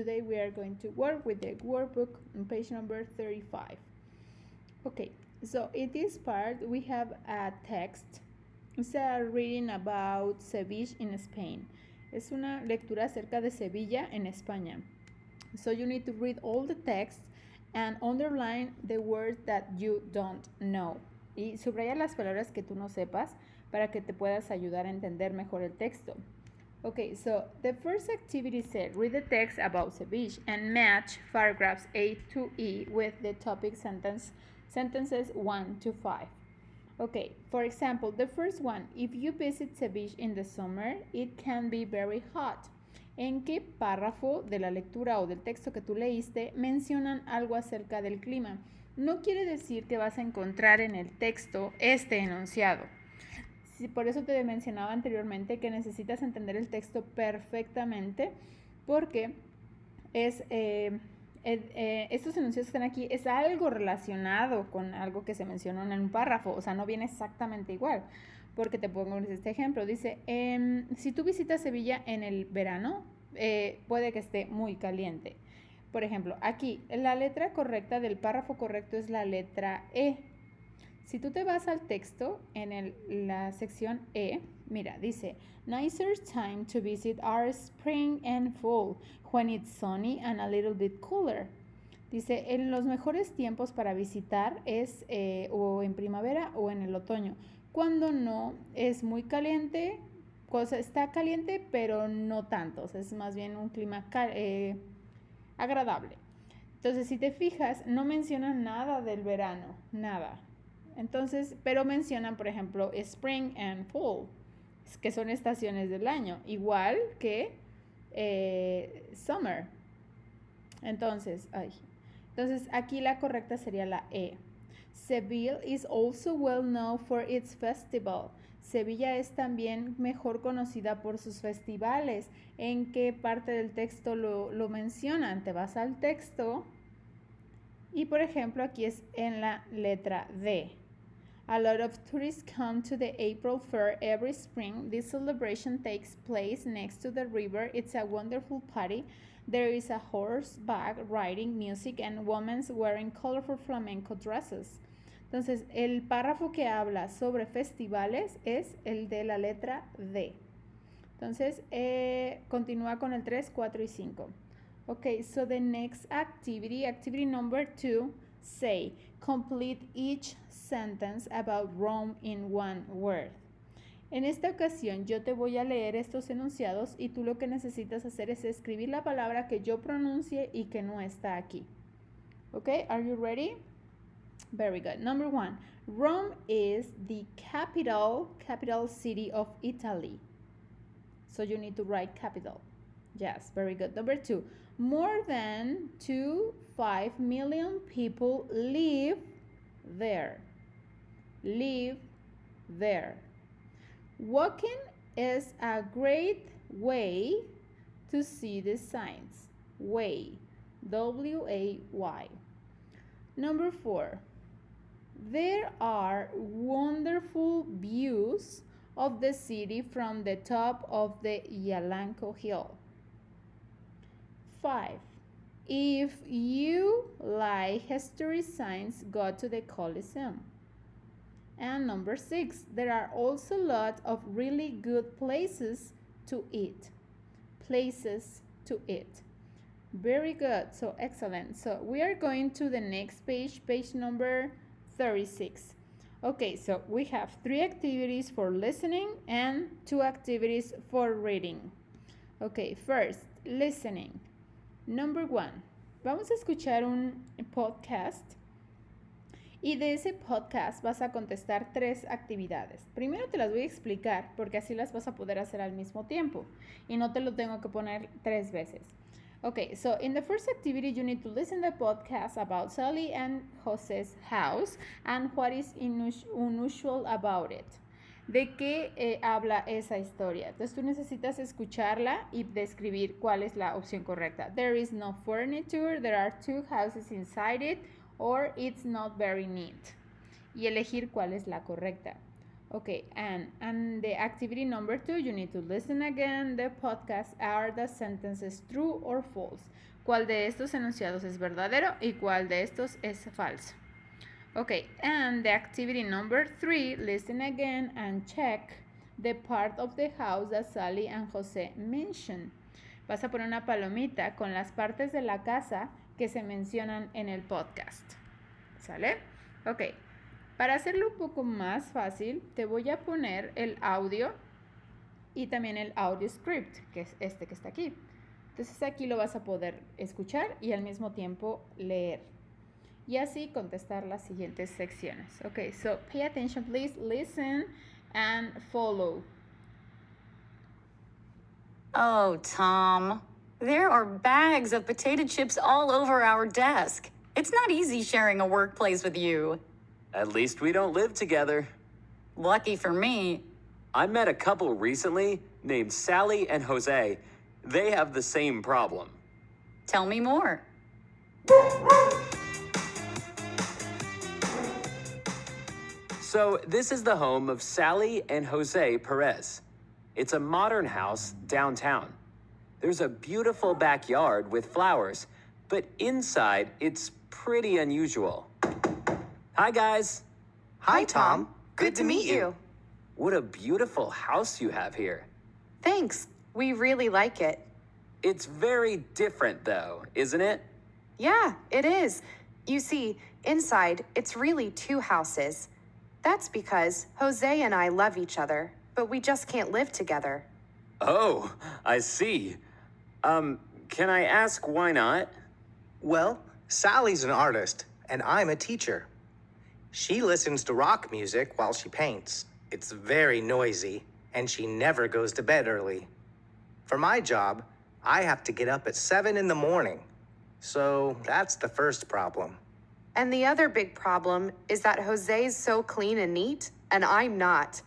Today we are going to work with the workbook on page number 35. Okay, so in this part we have a text. It's a reading about Seville in Spain. Es una lectura acerca de Sevilla en España. So you need to read all the text and underline the words that you don't know. Y subraya las palabras que tú no sepas para que te puedas ayudar a entender mejor el texto. Okay, so the first activity said, read the text about Seville and match paragraphs A to E with the topic sentences 1 to 5. Okay, for example, the first one, if you visit Seville in the summer, it can be very hot. ¿En qué párrafo de la lectura o del texto que tú leíste mencionan algo acerca del clima? No quiere decir que vas a encontrar en el texto este enunciado. Por eso te mencionaba anteriormente que necesitas entender el texto perfectamente porque estos enunciados que están aquí es algo relacionado con algo que se mencionó en un párrafo, o sea, no viene exactamente igual. Porque te pongo este ejemplo, dice, si tú visitas Sevilla en el verano, puede que esté muy caliente. Por ejemplo, aquí la letra correcta del párrafo correcto es la letra E. Si tú te vas al texto, en la sección E, mira, dice, nicer time to visit are spring and fall, when it's sunny and a little bit cooler. Dice, en los mejores tiempos para visitar es o en primavera o en el otoño, cuando no es muy caliente, está caliente, pero no tanto, o sea, es más bien un clima agradable. Entonces, si te fijas, no mencionan nada del verano, nada. Entonces, pero mencionan, por ejemplo, spring and fall, que son estaciones del año, igual que summer. Entonces, aquí la correcta sería la E. Seville is also well known for its festival. Sevilla es también mejor conocida por sus festivales. ¿En qué parte del texto lo mencionan? Te vas al texto y, por ejemplo, aquí es en la letra D. A lot of tourists come to the April Fair every spring. This celebration takes place next to the river. It's a wonderful party. There is a horseback riding, music, and women wearing colorful flamenco dresses. Entonces, el párrafo que habla sobre festivales es el de la letra D. Entonces, continúa con el 3, 4 y 5. Okay, so the next activity number 2, say, complete each sentence about Rome in one word. En esta ocasión yo te voy a leer estos enunciados y tú lo que necesitas hacer es escribir la palabra que yo pronuncie y que no está aquí. Okay, are you ready? Very good. Number 1, Rome is the capital city of Italy. So you need to write capital. Yes, very good. Number 2, more than 2.5 million people live there. Live there. Walking is a great way to see the signs. Way. W-A-Y. Number 4, there are wonderful views of the city from the top of the Yalanco Hill. 5, if you like history signs, go to the Colosseum. And number 6, there are also a lot of really good places to eat. Places to eat. Very good. So excellent. So we are going to the next page, page number 36. Okay, so we have 3 activities for listening and 2 activities for reading. Okay, first, listening. Number 1, vamos a escuchar un podcast y de ese podcast vas a contestar 3 actividades. Primero te las voy a explicar porque así las vas a poder hacer al mismo tiempo y no te lo tengo que poner 3 veces. Okay, so in the first activity, you need to listen to the podcast about Sally and Jose's house and what is unusual about it. ¿De qué habla esa historia? Entonces tú necesitas escucharla y describir cuál es la opción correcta. There is no furniture, there are 2 houses inside it, or it's not very neat. Y elegir cuál es la correcta. Okay, and the activity number 2, you need to listen again the podcast. Are the sentences true or false? ¿Cuál de estos enunciados es verdadero y cuál de estos es falso? Okay, and the activity number 3, listen again and check the part of the house that Sally and José mentioned. Vas a poner una palomita con las partes de la casa que se mencionan en el podcast. ¿Sale? Ok. Para hacerlo un poco más fácil, te voy a poner el audio y también el audio script, que es este que está aquí. Entonces aquí lo vas a poder escuchar y al mismo tiempo leer. Y así contestar las siguientes secciones. Ok, so pay attention, please, listen and follow. Oh, Tom, there are bags of potato chips all over our desk. It's not easy sharing a workplace with you. At least we don't live together. Lucky for me. I met a couple recently named Sally and Jose. They have the same problem. Tell me more. So this is the home of Sally and Jose Perez. It's a modern house downtown. There's a beautiful backyard with flowers, but inside it's pretty unusual. Hi, guys. Hi, Tom. Good to meet you. What a beautiful house you have here. Thanks. We really like it. It's very different, though, isn't it? Yeah, it is. You see, inside, it's really two houses. That's because Jose and I love each other, but we just can't live together. Oh, I see. Can I ask why not? Well, Sally's an artist, and I'm a teacher. She listens to rock music while she paints. It's very noisy, and she never goes to bed early. For my job, I have to get up at 7 in the morning. So that's the first problem. And the other big problem is that Jose's so clean and neat, and I'm not.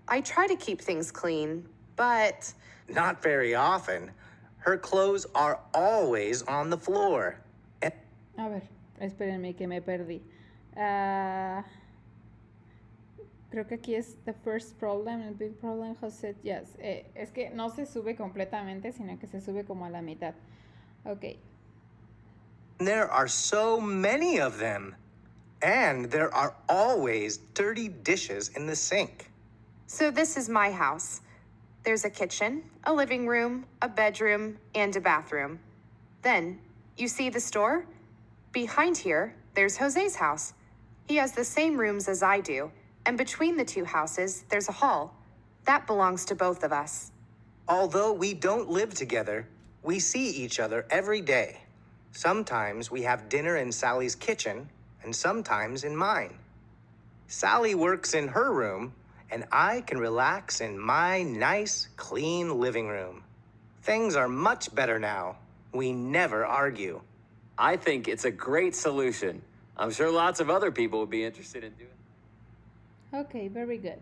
I try to keep things clean, but... Not very often. Her clothes are always on the floor. A ver, espérenme que me perdí. Creo que aquí es the first problem, el big problem, José. Yes, es que no se sube completamente, sino que se sube como a la mitad. Ok. There are so many of them. And there are always dirty dishes in the sink. So this is my house. There's a kitchen, a living room, a bedroom, and a bathroom. Then, you see the store? Behind here, there's Jose's house. He has the same rooms as I do, and between the two houses, there's a hall. That belongs to both of us. Although we don't live together, we see each other every day. Sometimes we have dinner in Sally's kitchen, and sometimes in mine. Sally works in her room, and I can relax in my nice, clean living room. Things are much better now. We never argue. I think it's a great solution. I'm sure lots of other people would be interested in doing it. Ok, very good.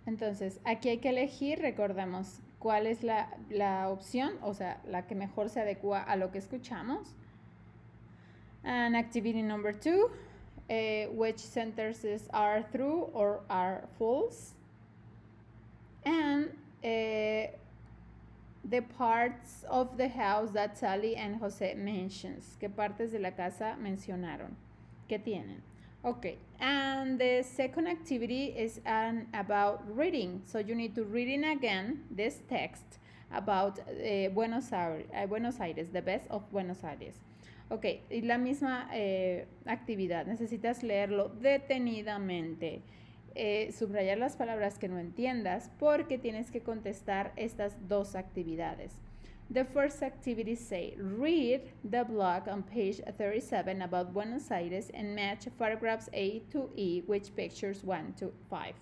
Entonces, aquí hay que elegir, recordemos, cuál es la opción, o sea, la que mejor se adecua a lo que escuchamos. And activity number 2, which sentences are true or are false. And the parts of the house that Sally and Jose mentions. ¿Qué partes de la casa mencionaron? ¿Qué tienen? Okay, and the second activity is about reading. So you need to reading again this text about Buenos Aires, the best of Buenos Aires. Ok, y la misma actividad, necesitas leerlo detenidamente, subrayar las palabras que no entiendas porque tienes que contestar estas dos actividades. The first activity say, read the blog on page 37 about Buenos Aires and match paragraphs A to E, which pictures 1 to 5.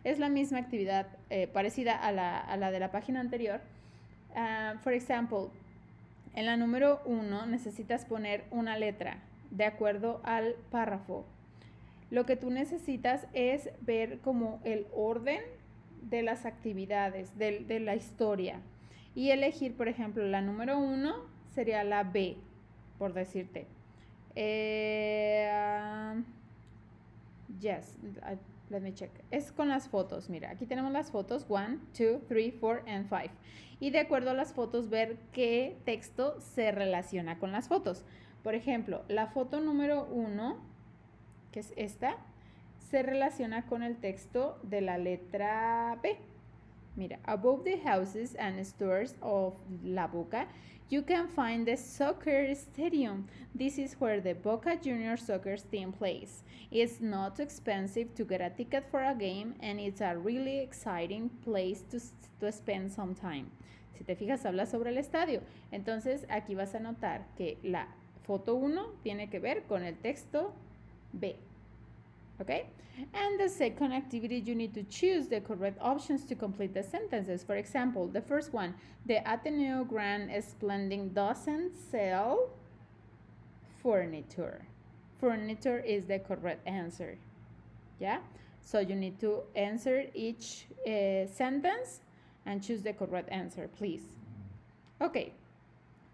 Es la misma actividad parecida a la de la página anterior. For example, en la número 1 necesitas poner una letra de acuerdo al párrafo. Lo que tú necesitas es ver como el orden de las actividades, de la historia. Y elegir, por ejemplo, la número 1 sería la B, por decirte. Yes, let me check. Es con las fotos, mira, aquí tenemos las fotos 1, 2, 3, 4 and 5. Y de acuerdo a las fotos ver qué texto se relaciona con las fotos. Por ejemplo, la foto número 1, que es esta, se relaciona con el texto de la letra B. Mira, above the houses and stores of La Boca, you can find the soccer stadium. This is where the Boca Junior soccer team plays. It's not expensive to get a ticket for a game and it's a really exciting place to spend some time. Si te fijas, habla sobre el estadio. Entonces, aquí vas a notar que la foto 1 tiene que ver con el texto B. Okay? And the second activity, you need to choose the correct options to complete the sentences. For example, the first one, the Ateneo Grand Splendid doesn't sell furniture. Furniture is the correct answer. Yeah? So you need to answer each sentence and choose the correct answer, please. Okay.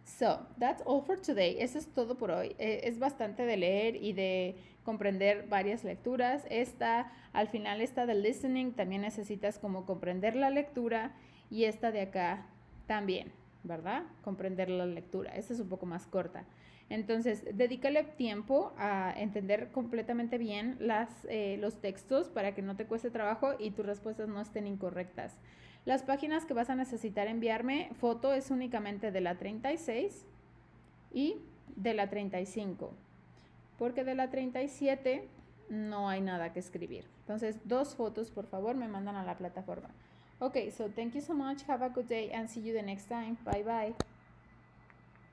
So, that's all for today. Eso es todo por hoy. Es bastante de leer y de comprender varias lecturas. Al final esta de listening, también necesitas como comprender la lectura y esta de acá también, ¿verdad? Comprender la lectura. Esta es un poco más corta. Entonces, dedícale tiempo a entender completamente bien los textos para que no te cueste trabajo y tus respuestas no estén incorrectas. Las páginas que vas a necesitar enviarme, foto es únicamente de la 36 y de la 35, porque de la 37 no hay nada que escribir. Entonces, 2 fotos, por favor, me mandan a la plataforma. Okay, so thank you so much. Have a good day and see you the next time. Bye, bye.